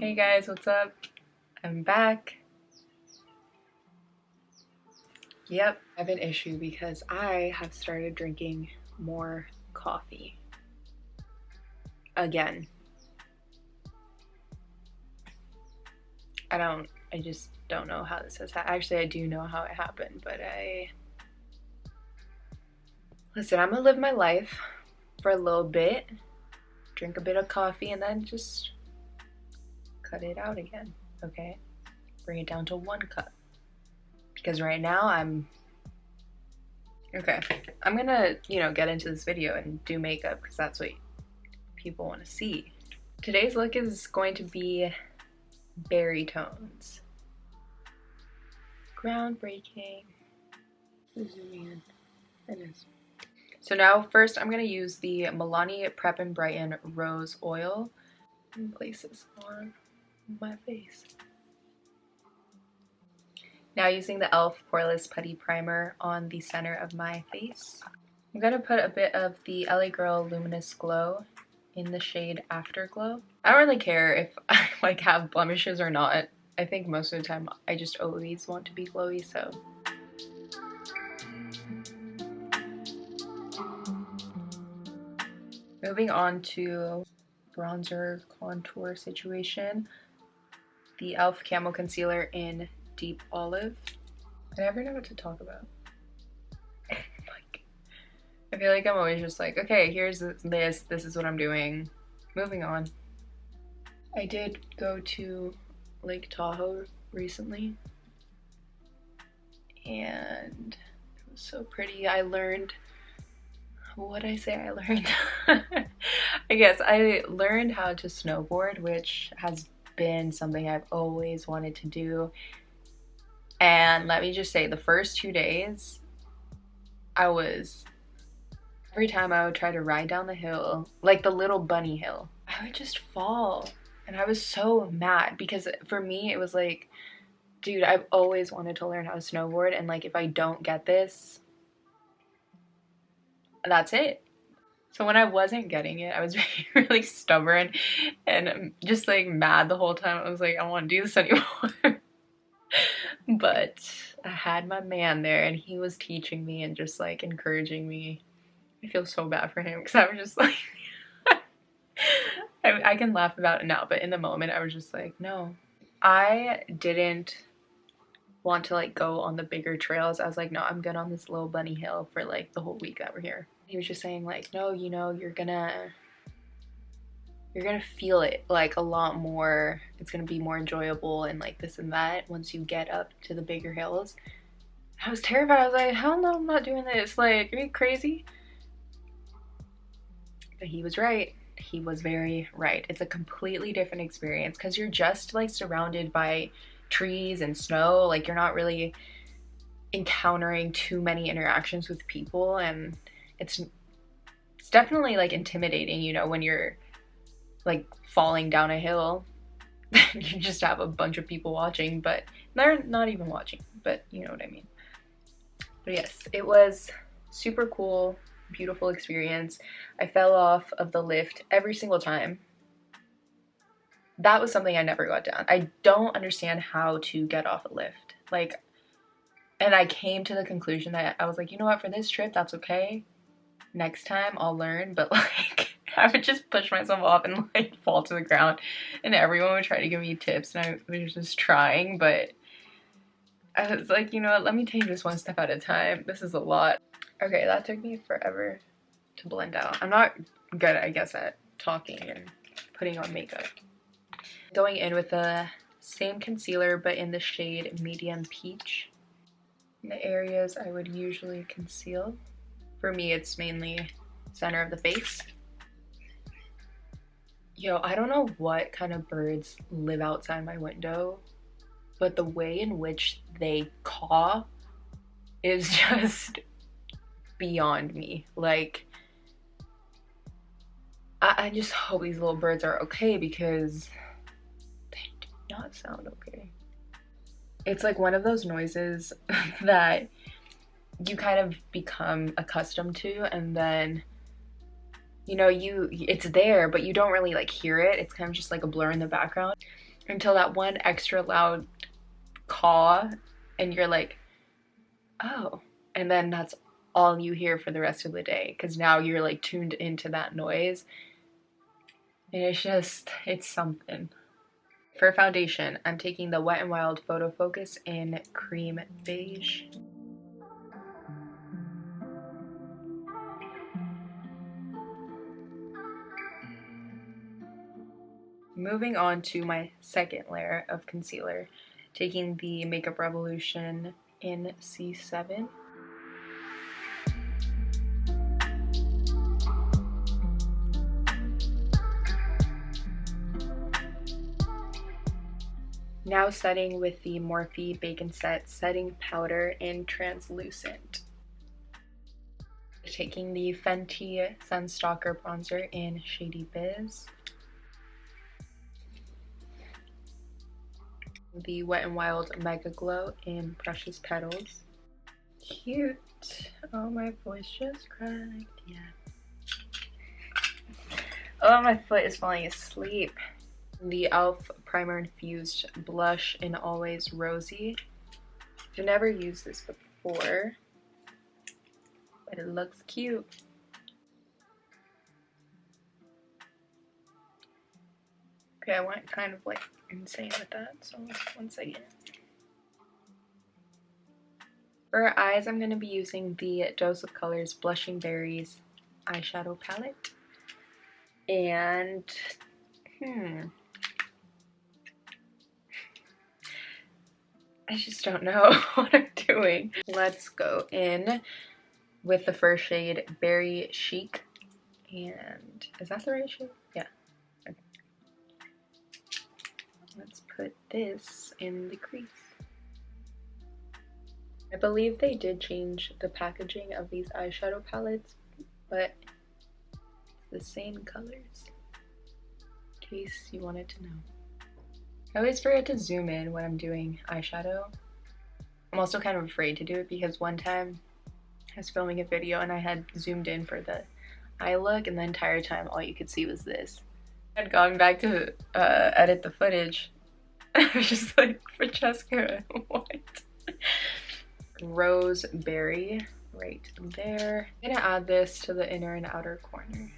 Hey guys, what's up? I'm back. Yep, I have an issue because I have started drinking more coffee. Again. I just don't know how this has happened. Actually, I do know how it happened, but listen, I'm gonna live my life for a little bit, drink a bit of coffee, and then just cut it out again, okay? Bring it down to 1 cup. Because right now I'm gonna, get into this video and do makeup because that's what people want to see. Today's look is going to be berry tones. Groundbreaking. Zoom in. It is. So now first I'm gonna use the MILANI Prep and Brighten Rose Oil and place this on my face. Now using the E.L.F. Poreless Putty Primer on the center of my face. I'm gonna put a bit of the LA Girl Luminous Glow in the shade Afterglow. I don't really care if I have blemishes or not. I think most of the time I just always want to be glowy, so. Moving on to bronzer contour situation. The E.L.F. Camo Concealer in Deep Olive. I never know what to talk about. I feel like I'm always just like, okay, here's this is what I'm doing. Moving on. I did go to Lake Tahoe recently, and it was so pretty. I learned, what did I say I learned? I guess I learned how to snowboard, which has been something I've always wanted to do. And let me just say, the first 2 days, every time I would try to ride down the hill, like the little bunny hill, I would just fall. And I was so mad because for me, it was like, dude, I've always wanted to learn how to snowboard. And like, if I don't get this, that's it. So when I wasn't getting it, I was really stubborn and just like mad the whole time. I was like, I don't want to do this anymore. But I had my man there and he was teaching me and just like encouraging me. I feel so bad for him because I was just like, I can laugh about it now, but in the moment I was just like, no. I didn't want to like go on the bigger trails. I was like, no, I'm good on this little bunny hill for like the whole week that we're here. He was just saying like, no, you're gonna feel it like a lot more. It's gonna be more enjoyable and like this and that once you get up to the bigger hills. I was terrified. I was like, hell no, I'm not doing this. Like, are you crazy? But he was right. He was very right. It's a completely different experience because you're just like surrounded by trees and snow. Like, you're not really encountering too many interactions with people, and it's definitely like intimidating, when you're like falling down a hill. You just have a bunch of people watching, but they're not even watching, but you know what I mean. But yes, it was super cool, beautiful experience. I fell off of the lift every single time. That was something I never got down. I don't understand how to get off a lift. Like, and I came to the conclusion that I was like, you know what, for this trip, that's okay. Next time I'll learn, but like, I would just push myself off and like fall to the ground, and everyone would try to give me tips, and I was just trying, but I was like, you know what, let me take this one step at a time. This is a lot. Okay, that took me forever to blend out. I'm not good, I guess, at talking and putting on makeup. Going in with the same concealer, but in the shade Medium Peach. In the areas I would usually conceal. For me, it's mainly center of the face. Yo, I don't know what kind of birds live outside my window, but the way in which they caw is just beyond me. Like, I just hope these little birds are okay because they do not sound okay. It's like one of those noises that you kind of become accustomed to, and then it's there, but you don't really like hear it. It's kind of just like a blur in the background. until that one extra loud caw, and you're like, oh, and then that's all you hear for the rest of the day, because now you're like tuned into that noise, and it's something. For foundation, I'm taking the Wet n Wild Photo Focus in Cream Beige. Moving on to my second layer of concealer, taking the Makeup Revolution in C7. Now setting with the Morphe Bacon Set Setting Powder in Translucent. Taking the Fenty Sun STALK'R Bronzer in Shady Biz. The Wet n Wild Mega Glow in Precious Petals. Cute. Oh, my voice just cracked. Yeah. Oh, my foot is falling asleep. The E.L.F. Primer Infused Blush in Always Rosy. I've never used this before, but it looks cute. Okay, I went kind of like insane with that, so 1 second. For eyes, I'm going to be using the Dose of Colors Blushing Berries eyeshadow palette. And, I just don't know what I'm doing. Let's go in with the first shade, Berry Chic. And is that the right shade? Yeah. Okay. Let's put this in the crease. I believe they did change the packaging of these eyeshadow palettes, but it's the same colors, in case you wanted to know. I always forget to zoom in when I'm doing eyeshadow. I'm also kind of afraid to do it because one time I was filming a video and I had zoomed in for the eye look, and the entire time all you could see was this. I had gone back to edit the footage. I was just like, Francesca, what? Rose Berry right there. I'm gonna add this to the inner and outer corner.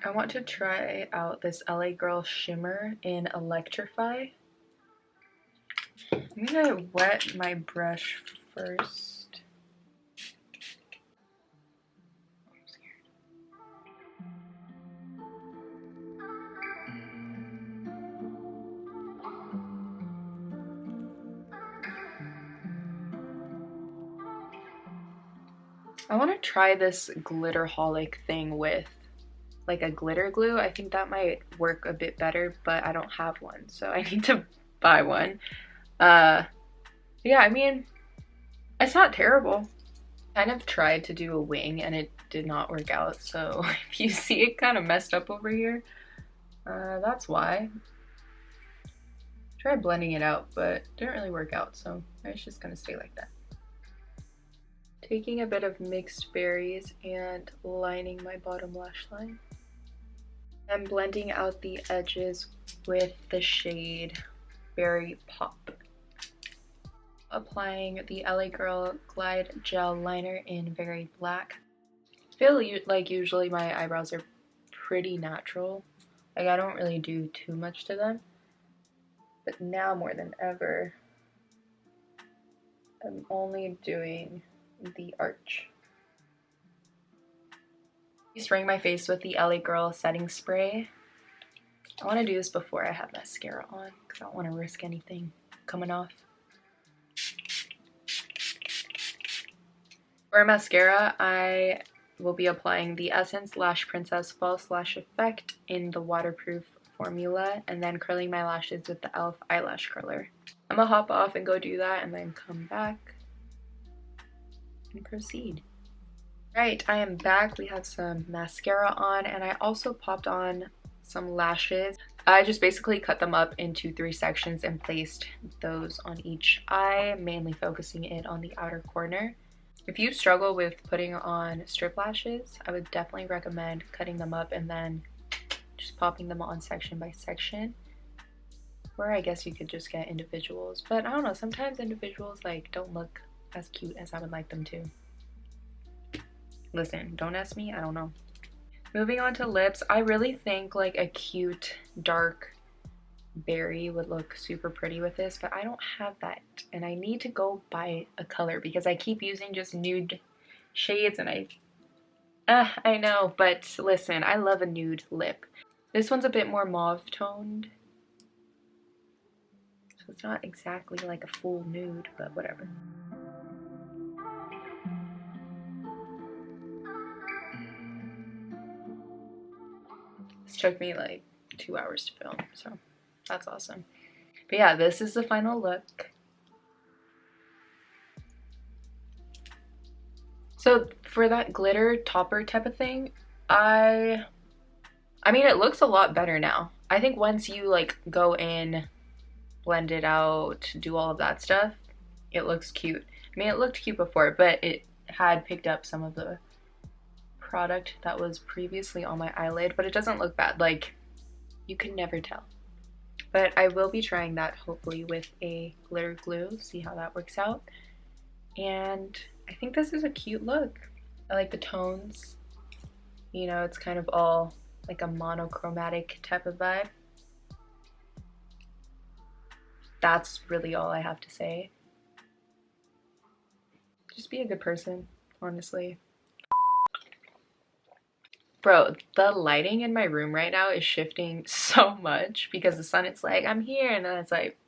I want to try out this LA Girl shimmer in Electrify. I'm gonna wet my brush first. I'm scared. I want to try this Glitterholic thing with like a glitter glue. I think that might work a bit better, but I don't have one, so I need to buy one. Yeah, I mean, it's not terrible. I kind of tried to do a wing and it did not work out, so if you see it kind of messed up over here, that's why. Tried blending it out, but it didn't really work out, so it's just gonna stay like that. Taking a bit of mixed berries and lining my bottom lash line. I'm blending out the edges with the shade Berry Pop. Applying the LA Girl Glide Gel Liner in Very Black. I feel like usually my eyebrows are pretty natural. Like I don't really do too much to them. But now more than ever, I'm only doing the arch. Spraying my face with the LA Girl setting spray. I want to do this before I have mascara on because I don't want to risk anything coming off. For mascara, I will be applying the Essence Lash Princess False Lash Effect in the waterproof formula, and then curling my lashes with the E.L.F. eyelash curler. I'm gonna hop off and go do that and then come back and proceed. Right, I am back. We have some mascara on, and I also popped on some lashes. I just basically cut them up into 3 sections and placed those on each eye, mainly focusing it on the outer corner. If you struggle with putting on strip lashes, I would definitely recommend cutting them up and then just popping them on section by section. Or I guess you could just get individuals, but I don't know, sometimes individuals like don't look as cute as I would like them to. Listen, don't ask me, I don't know. Moving on to lips, I really think like a cute dark berry would look super pretty with this, but I don't have that and I need to go buy a color because I keep using just nude shades and I know, but listen, I love a nude lip. This one's a bit more mauve toned, so it's not exactly like a full nude, but whatever. This took me like 2 hours to film, so that's awesome. But yeah, this is the final look. So for that glitter topper type of thing, I mean, it looks a lot better now. I think once you like go in, blend it out, do all of that stuff, it looks cute. I mean, it looked cute before, but it had picked up some of the product that was previously on my eyelid, but it doesn't look bad. Like, you can never tell. But I will be trying that hopefully with a glitter glue, see how that works out. And I think this is a cute look. I like the tones. You know, it's kind of all like a monochromatic type of vibe. That's really all I have to say. Just be a good person, honestly. Bro, the lighting in my room right now is shifting so much because the sun, it's like, I'm here, and then it's like,